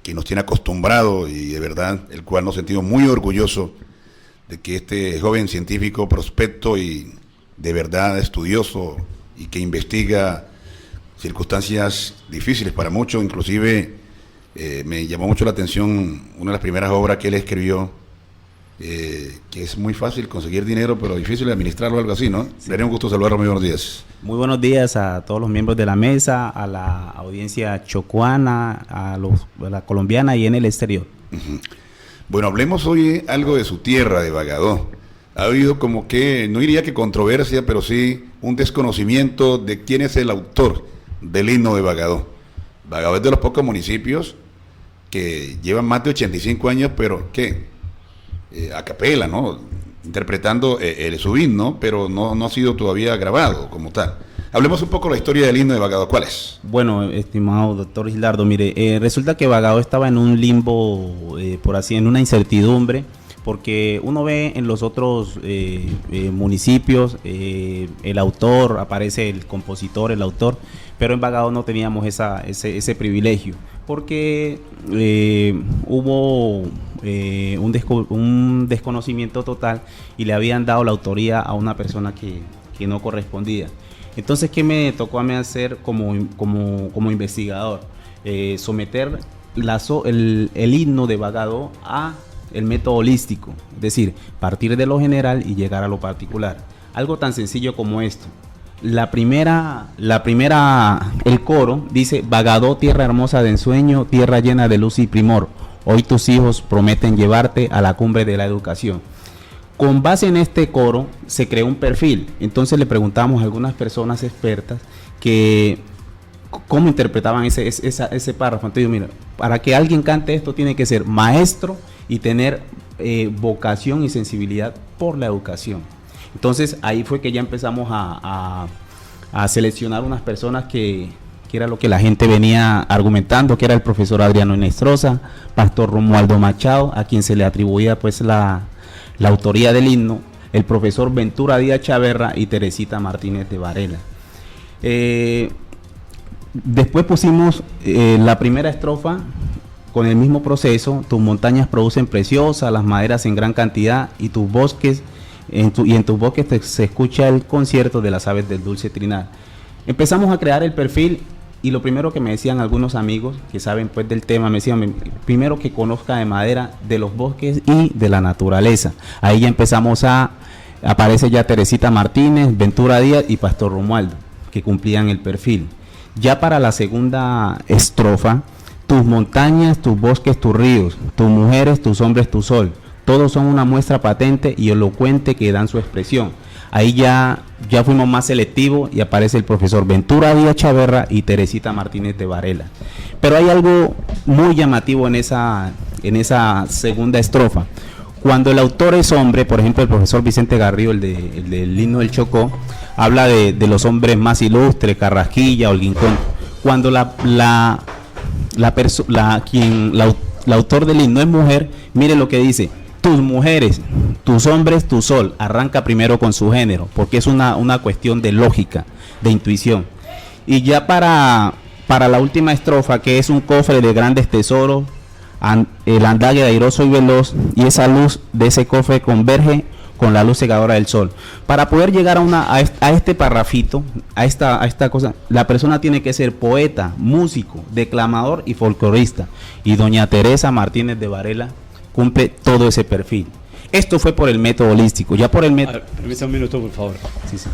que nos tiene acostumbrado y de verdad el cual nos sentimos muy orgullosos de que este joven científico prospecto y de verdad estudioso y que investiga circunstancias difíciles para muchos, inclusive me llamó mucho la atención una de las primeras obras que él escribió, que es muy fácil conseguir dinero, pero difícil de administrarlo, algo así, ¿no? Sí. Sería un gusto saludarlo, muy buenos días. Muy buenos días a todos los miembros de la mesa, a la audiencia chocuana, a la colombiana y en el exterior. Uh-huh. Bueno, hablemos hoy algo de su tierra, de Bagadó. Ha habido como que, no diría que controversia, pero sí un desconocimiento de quién es el autor del himno de Bagadó. Bagadó es de los pocos municipios que llevan más de 85 años, pero ¿qué? A capela, ¿no? Interpretando su himno, pero no ha sido todavía grabado como tal. Hablemos un poco de la historia del himno de Bagadó. ¿Cuál es? Bueno, estimado doctor Gilardo, mire, resulta que Bagadó estaba en un limbo, por así, en una incertidumbre, porque uno ve en los otros municipios, el autor, aparece el compositor, el autor, pero en Bagadó no teníamos ese privilegio, porque hubo un desconocimiento total y le habían dado la autoría a una persona que no correspondía. Entonces, ¿qué me tocó a mí hacer como investigador? Someter el himno de Bagadó a el método holístico, es decir, partir de lo general y llegar a lo particular. Algo tan sencillo como esto. El coro dice: Bagadó, tierra hermosa de ensueño, tierra llena de luz y primor. Hoy tus hijos prometen llevarte a la cumbre de la educación. Con base en este coro se creó un perfil. Entonces le preguntamos a algunas personas expertas que cómo interpretaban ese párrafo. Entonces, mira, para que alguien cante esto tiene que ser maestro y tener vocación y sensibilidad por la educación. Entonces ahí fue que ya empezamos a seleccionar unas personas que era lo que la gente venía argumentando, que era el profesor Adriano Inestrosa, pastor Romualdo Machado, a quien se le atribuía pues la autoría del himno, el profesor Ventura Díaz Chaverra y Teresita Martínez de Varela. Después pusimos la primera estrofa con el mismo proceso: tus montañas producen preciosas, las maderas en gran cantidad, y tus bosques, en tus bosques se escucha el concierto de las aves del dulce trinar. Empezamos a crear el perfil. Y lo primero que me decían algunos amigos que saben pues del tema, me decían primero que conozca de madera, de los bosques y de la naturaleza. Ahí ya empezamos aparece ya Teresita Martínez, Ventura Díaz y Pastor Romualdo, que cumplían el perfil. Ya para la segunda estrofa: tus montañas, tus bosques, tus ríos, tus mujeres, tus hombres, tu sol, todos son una muestra patente y elocuente que dan su expresión. Ahí ya fuimos más selectivos y aparece el profesor Ventura Díaz Chaverra y Teresita Martínez de Varela. Pero hay algo muy llamativo en esa segunda estrofa. Cuando el autor es hombre, por ejemplo el profesor Vicente Garrido, el del himno del Chocó, habla de los hombres más ilustres, Carrasquilla, Holguín. Cuando la autor del himno es mujer, mire lo que dice: tus mujeres, tus hombres, tu sol. Arranca primero con su género, porque es una cuestión de lógica, de intuición. Y ya para la última estrofa, que es un cofre de grandes tesoros, el andague airoso y veloz, y esa luz de ese cofre converge con la luz cegadora del sol. Para poder llegar a este parrafito, a esta cosa, la persona tiene que ser poeta, músico, declamador y folclorista. Y doña Teresa Martínez de Varela cumple todo ese perfil. Esto fue por el método holístico. Ya por el método... Permítame un minuto, por favor. Sí, sí.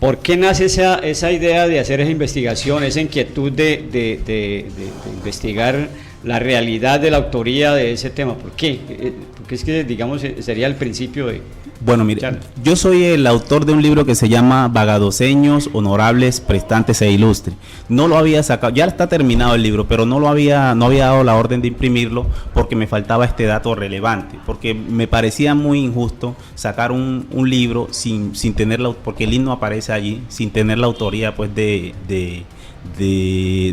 ¿Por qué nace esa idea de hacer esa investigación, esa inquietud de investigar la realidad de la autoría de ese tema? ¿Por qué? Porque es que, digamos, sería el principio de... Bueno, mire, yo soy el autor de un libro que se llama Bagadoseños, Honorables, Prestantes e Ilustres. No lo había sacado, ya está terminado el libro, pero no había dado la orden de imprimirlo porque me faltaba este dato relevante, porque me parecía muy injusto sacar un libro sin tenerla, porque el himno aparece allí, sin tener la autoría pues del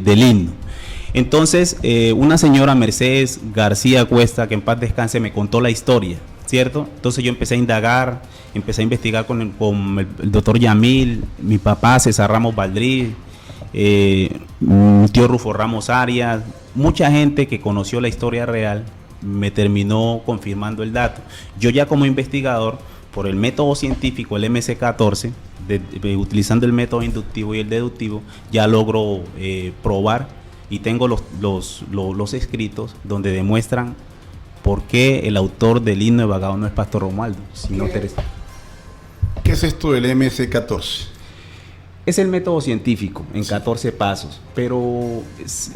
himno. Entonces, una señora, Mercedes García Cuesta, que en paz descanse, me contó la historia, ¿cierto? Entonces yo empecé a indagar, empecé a investigar con el doctor Yamil, mi papá César Ramos Valdrí, mi tío Rufo Ramos Arias, mucha gente que conoció la historia real me terminó confirmando el dato. Yo ya como investigador, por el método científico, el MC14, utilizando el método inductivo y el deductivo, ya logro probar y tengo los escritos donde demuestran por qué el autor del himno de Bagado no es Pastor Romualdo, sino Teresa. ¿Qué es esto del MC14? Es el método científico en 14 pasos, pero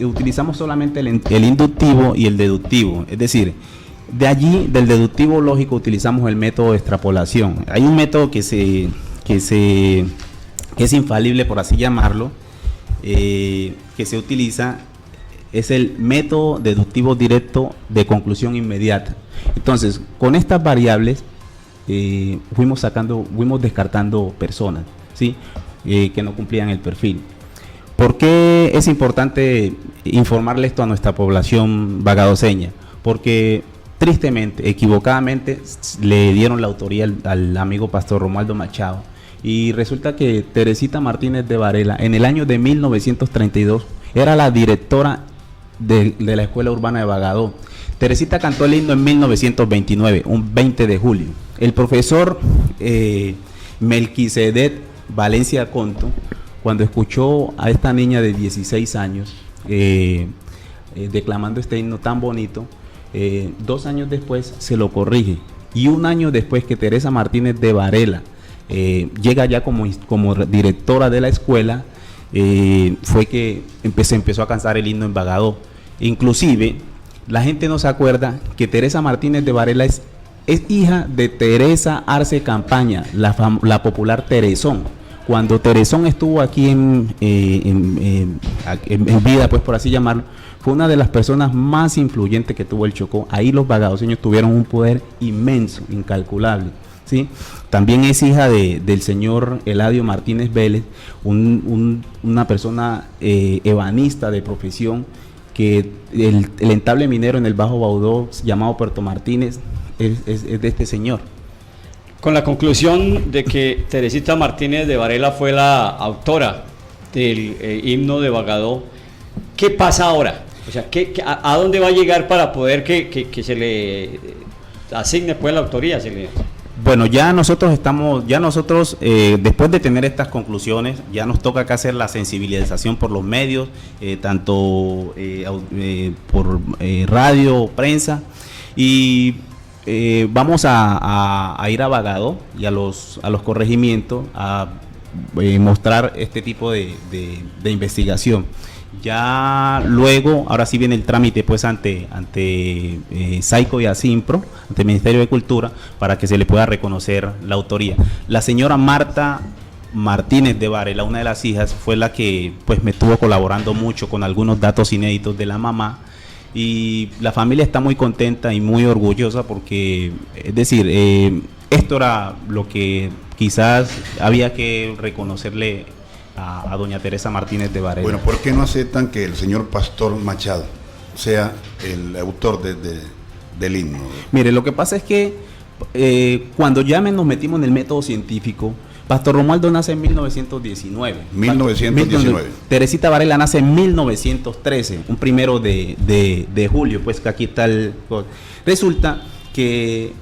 utilizamos solamente el inductivo y el deductivo. Es decir, de allí, del deductivo lógico, utilizamos el método de extrapolación. Hay un método que es infalible, por así llamarlo, que se utiliza, es el método deductivo directo de conclusión inmediata. Entonces, con estas variables fuimos descartando personas, ¿sí? Que no cumplían el perfil. ¿Por qué es importante informarle esto a nuestra población bagadoseña? Porque tristemente, equivocadamente, le dieron la autoría al amigo Pastor Romualdo Machado, y resulta que Teresita Martínez de Varela, en el año de 1932, era la directora de la Escuela Urbana de Bagadó. Teresita cantó el himno en 1929, un 20 de julio. El profesor Melquisedec Valencia Conto, cuando escuchó a esta niña de 16 años declamando este himno tan bonito, 2 años después se lo corrige, y 1 año después que Teresa Martínez de Varela llega ya como directora de la escuela, fue que empezó a cantar el himno en Bagadó. Inclusive la gente no se acuerda que Teresa Martínez de Varela es hija de Teresa Arce Campaña, la popular Teresón. Cuando Teresón estuvo aquí en vida, pues por así llamarlo, fue una de las personas más influyentes que tuvo el Chocó. Ahí los bagadoseños tuvieron un poder inmenso, incalculable, ¿sí? También es hija del señor Eladio Martínez Vélez, una persona ebanista de profesión, que el entable minero en el Bajo Baudó, llamado Puerto Martínez, es de este señor. Con la conclusión de que Teresita Martínez de Varela fue la autora del himno de Bagadó, ¿qué pasa ahora? O sea, ¿a dónde va a llegar para poder que se le asigne pues la autoría? Bueno, ya nosotros después de tener estas conclusiones, ya nos toca acá hacer la sensibilización por los medios, tanto por radio, prensa, y vamos a ir a Bagadó y a los corregimientos a mostrar este tipo de investigación. Ya luego, ahora sí viene el trámite pues ante SAICO y ASIMPRO, ante el Ministerio de Cultura, para que se le pueda reconocer la autoría. La señora Marta Martínez de Varela, una de las hijas, fue la que pues me estuvo colaborando mucho con algunos datos inéditos de la mamá, y la familia está muy contenta y muy orgullosa porque, es decir, esto era lo que quizás había que reconocerle a doña Teresa Martínez de Varela. Bueno, ¿por qué no aceptan que el señor Pastor Machado sea el autor del himno? Mire, lo que pasa es que cuando ya nos metimos en el método científico, Pastor Romualdo nace en 1919. 1919. Teresita Varela nace en 1913, un 1 de julio, pues que aquí está el... Resulta que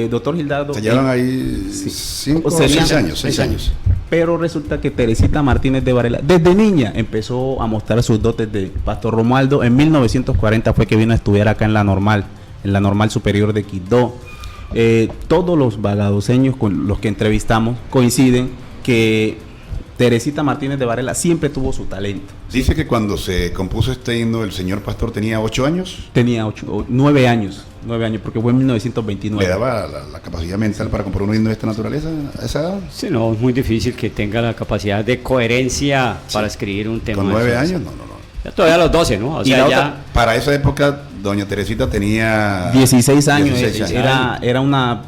doctor Gildardo... Se llevan ahí 5 o 6 años, 6 años. Pero resulta que Teresita Martínez de Varela, desde niña, empezó a mostrar sus dotes de Pastor Romualdo. En 1940 fue que vino a estudiar acá en la Normal Superior de Quibdó. Todos los bagadoseños con los que entrevistamos coinciden que Teresita Martínez de Varela siempre tuvo su talento. Dice que cuando se compuso este himno, el señor Pastor tenía 8 años. Tenía 9 años, porque fue en 1929. ¿Le daba la capacidad mental para componer un himno de esta naturaleza a esa edad? Sí, no, es muy difícil que tenga la capacidad de coherencia para escribir un tema. ¿Con 9 años? No. Ya todavía a los 12, ¿no? O sea, ya... Para esa época, doña Teresita tenía 16 años. 16 años.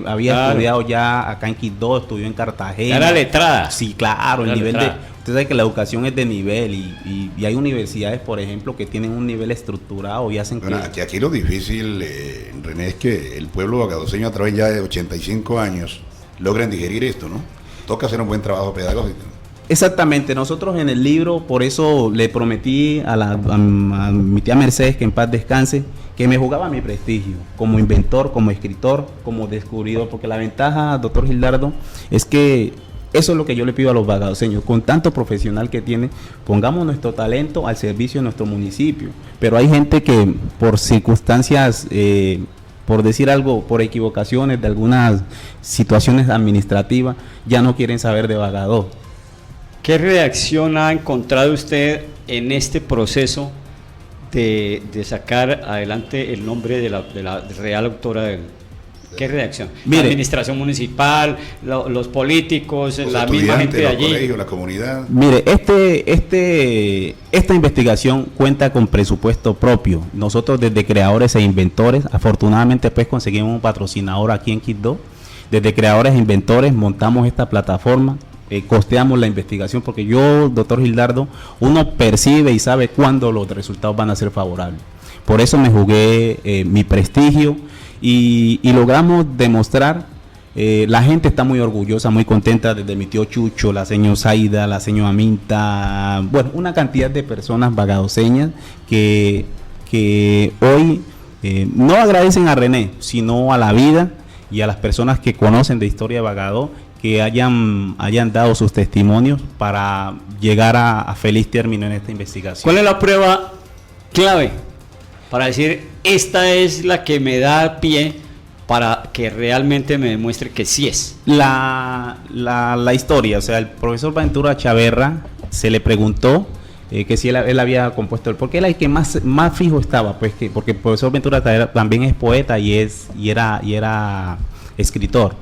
Había estudiado ya acá en Quibdó, estudió en Cartagena. Era letrada. Sí, claro, el nivel letrada. Usted sabe que la educación es de nivel y hay universidades, por ejemplo, que tienen un nivel estructurado y hacen Aquí lo difícil, René, es que el pueblo bagadoseño a través ya de 85 años logren digerir esto, ¿no? Toca hacer un buen trabajo pedagógico. Exactamente, nosotros en el libro, por eso le prometí a mi tía Mercedes, que en paz descanse, que me jugaba mi prestigio como inventor, como escritor, como descubridor, porque la ventaja, doctor Gildardo, es que eso es lo que yo le pido a los vagadoseños, con tanto profesional que tiene, pongamos nuestro talento al servicio de nuestro municipio, pero hay gente que por circunstancias, por decir algo, por equivocaciones de algunas situaciones administrativas, ya no quieren saber de Bagadó. ¿Qué reacción ha encontrado usted en este proceso de sacar adelante el nombre de la real autora del... ¿Qué reacción? Mire, la administración municipal, los políticos, la misma gente de allí. Colegios, la comunidad. Mire, esta investigación cuenta con presupuesto propio. Nosotros desde creadores e inventores, afortunadamente pues conseguimos un patrocinador aquí en Quibdó. Desde creadores e inventores montamos esta plataforma. Costeamos la investigación porque yo, doctor Gildardo, uno percibe y sabe cuándo los resultados van a ser favorables. Por eso me jugué mi prestigio y logramos demostrar, la gente está muy orgullosa, muy contenta, desde mi tío Chucho, la señora Zaida, la señora Aminta, bueno, una cantidad de personas vagadoseñas que hoy no agradecen a René, sino a la vida y a las personas que conocen de historia de Bagadó, que hayan dado sus testimonios para llegar a feliz término en esta investigación. ¿Cuál es la prueba clave para decir, esta es la que me da pie para que realmente me demuestre que sí es? La historia, o sea, el profesor Ventura Chaverra se le preguntó que si él había compuesto, porque él es el que más fijo estaba, pues porque el profesor Ventura también es poeta y era escritor.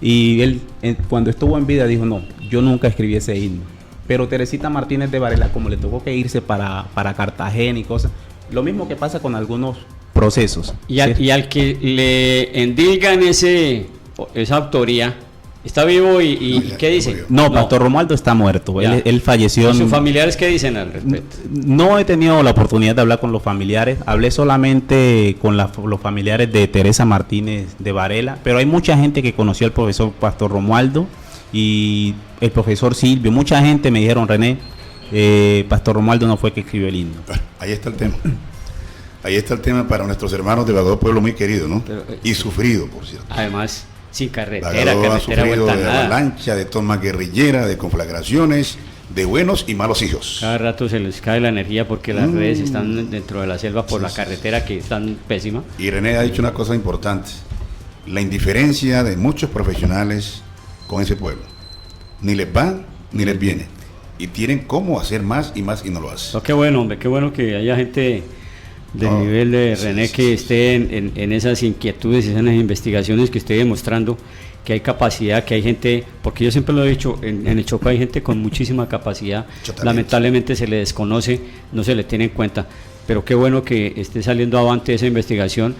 Y él, cuando estuvo en vida, dijo, no, yo nunca escribí ese himno. Pero Teresita Martínez de Varela, como le tocó que irse para Cartagena y cosas, lo mismo que pasa con algunos procesos. Y al que le endilgan esa autoría, ¿está vivo y qué dice? No, Pastor Romualdo está muerto. Él falleció. ¿Y sus familiares qué dicen al respecto? No he tenido la oportunidad de hablar con los familiares. Hablé solamente con los familiares de Teresa Martínez de Varela, pero hay mucha gente que conoció al profesor Pastor Romualdo y el profesor Silvio. Mucha gente me dijeron, René, Pastor Romualdo no fue que escribió el himno. Ahí está el tema. Ahí está el tema para nuestros hermanos de Bagadó, pueblo muy querido, ¿no? Y sufrido, por cierto. Además, sin carretera, Bagadó ha sufrido vuelta de nada. avalancha, de toma guerrillera, de conflagraciones, de buenos y malos hijos. Cada rato se les cae la energía porque las redes están dentro de la selva por la carretera que es tan pésima. Y René ha dicho una cosa importante, la indiferencia de muchos profesionales con ese pueblo. Ni les va, ni les viene. Y tienen cómo hacer más y más y no lo hacen. No, qué bueno, hombre, qué bueno que haya gente del nivel de René que esté en esas inquietudes, en esas investigaciones, que esté demostrando que hay capacidad, que hay gente, porque yo siempre lo he dicho, en el Chocó hay gente con muchísima capacidad, lamentablemente se le desconoce, no se le tiene en cuenta, pero qué bueno que esté saliendo avante esa investigación.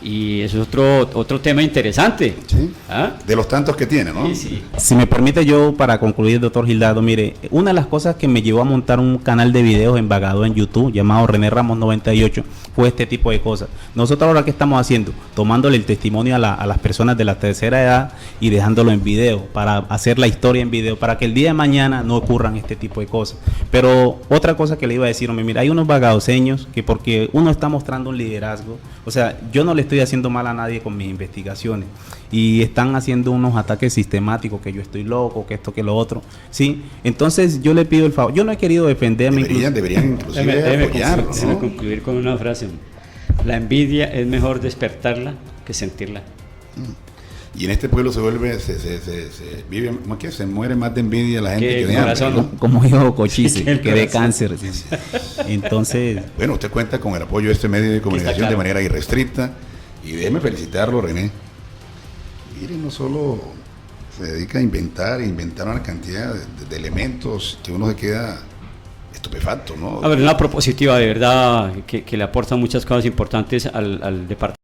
Y eso es otro tema interesante. Sí. ¿Ah? De los tantos que tiene, ¿no? Sí, sí. Si me permite yo, para concluir, doctor Gildardo, mire, una de las cosas que me llevó a montar un canal de videos en Bagadó en YouTube, llamado René Ramos 98, fue este tipo de cosas. Nosotros ahora, ¿qué estamos haciendo? Tomándole el testimonio a las personas de la tercera edad y dejándolo en video, para hacer la historia en video, para que el día de mañana no ocurran este tipo de cosas. Pero otra cosa que le iba a decir, hombre, mira, hay unos bagadoseños que porque uno está mostrando un liderazgo, o sea, yo no le estoy haciendo mal a nadie con mis investigaciones y están haciendo unos ataques sistemáticos, que yo estoy loco, que esto, que lo otro, ¿sí? Entonces yo le pido el favor, yo no he querido defenderme. Deberían inclusive apoyar, ¿no? Déjeme concluir con una frase. La envidia es mejor despertarla que sentirla. Y en este pueblo se vuelve, se vive, ¿cómo es que? Se muere más de envidia la gente que de hambre, ¿no? Como dijo Cochise, que de cáncer. Entonces, bueno, usted cuenta con el apoyo de este medio de comunicación claro, de manera irrestricta, y déjeme felicitarlo, René. Mire, no solo se dedica a inventar una cantidad de elementos que uno se queda estupefacto, ¿no? A ver, una propositiva de verdad que le aporta muchas cosas importantes al departamento.